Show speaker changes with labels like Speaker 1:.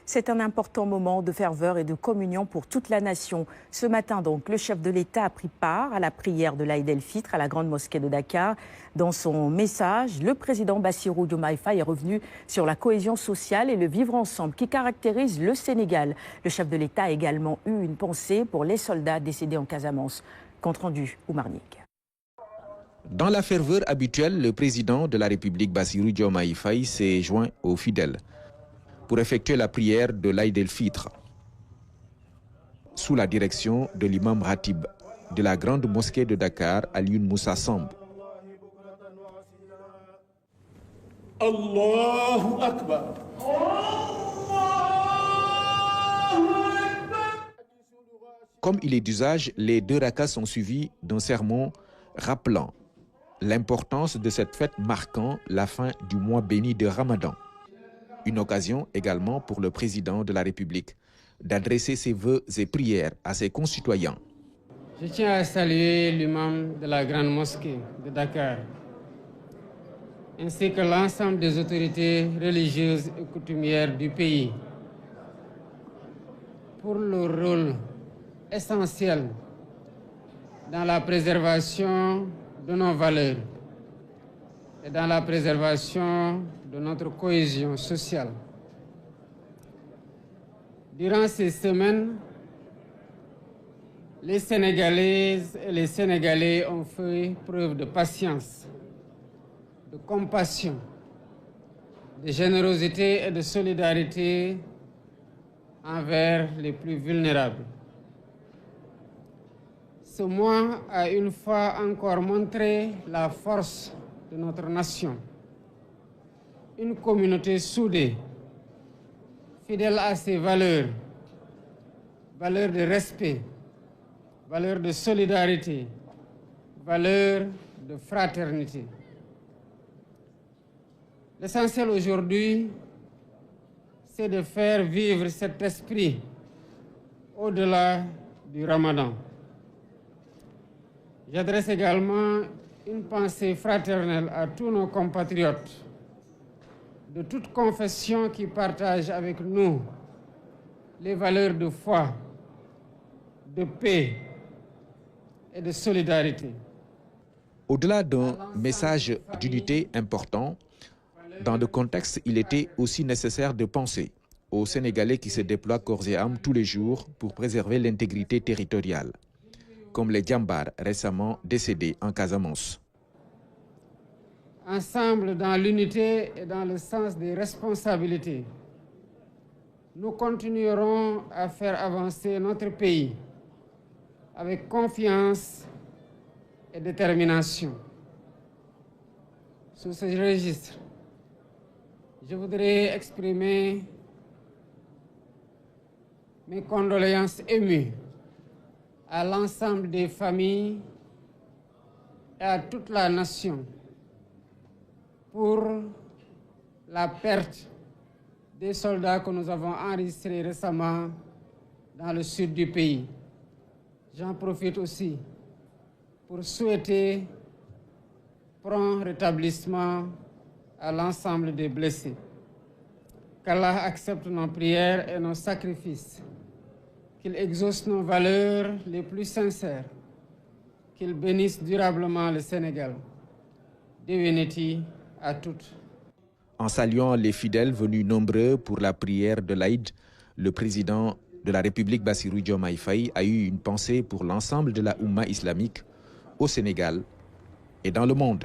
Speaker 1: C'est un important moment de ferveur et de communion pour toute la nation. Ce matin donc, le chef de l'État a pris part à la prière de l'Aïd el-Fitr à la grande mosquée de Dakar. Dans son message, le président Bassirou Diomaye Faye est revenu sur la cohésion sociale et le vivre ensemble qui caractérise le Sénégal. Le chef de l'État a également eu une pensée pour les soldats décédés en Casamance. Compte rendu, Oumar Nik.
Speaker 2: Dans la ferveur habituelle, le président de la République Bassirou Diomaye Faye s'est joint aux fidèles pour effectuer la prière de l'Aïd el-Fitr sous la direction de l'imam Ratib de la grande mosquée de Dakar, Alioune Moussa Samb.
Speaker 3: Allahu Akbar.
Speaker 2: Comme il est d'usage, les 2 rakas sont suivis d'un sermon rappelant l'importance de cette fête marquant la fin du mois béni de Ramadan. Une occasion également pour le président de la République d'adresser ses vœux et prières à ses concitoyens.
Speaker 4: Je tiens à saluer l'imam de la grande mosquée de Dakar, ainsi que l'ensemble des autorités religieuses et coutumières du pays, pour leur rôle essentiel dans la préservation de nos valeurs et dans la préservation de notre cohésion sociale. Durant ces semaines, les Sénégalaises et les Sénégalais ont fait preuve de patience, de compassion, de générosité et de solidarité envers les plus vulnérables. Ce mois a une fois encore montré la force de notre nation. Une communauté soudée, fidèle à ses valeurs, valeurs de respect, valeurs de solidarité, valeurs de fraternité. L'essentiel aujourd'hui, c'est de faire vivre cet esprit au-delà du Ramadan. J'adresse également une pensée fraternelle à tous nos compatriotes de toute confession qui partagent avec nous les valeurs de foi, de paix et de solidarité.
Speaker 2: Au-delà d'un message d'unité important, dans le contexte, il était aussi nécessaire de penser aux Sénégalais qui se déploient corps et âme tous les jours pour préserver l'intégrité territoriale, comme les Djambars récemment décédés en Casamance.
Speaker 4: Ensemble, dans l'unité et dans le sens des responsabilités, nous continuerons à faire avancer notre pays avec confiance et détermination. Sous ce registre, je voudrais exprimer mes condoléances émues à l'ensemble des familles et à toute la nation pour la perte des soldats que nous avons enregistrés récemment dans le sud du pays. J'en profite aussi pour souhaiter prompt rétablissement à l'ensemble des blessés. Qu'Allah accepte nos prières et nos sacrifices, qu'il exauce nos valeurs les plus sincères, qu'il bénisse durablement le Sénégal. Divinity à toutes.
Speaker 2: En saluant les fidèles venus nombreux pour la prière de l'Aïd, le président de la République Bassirou Diomaye Faye a eu une pensée pour l'ensemble de la Oumma islamique au Sénégal et dans le monde.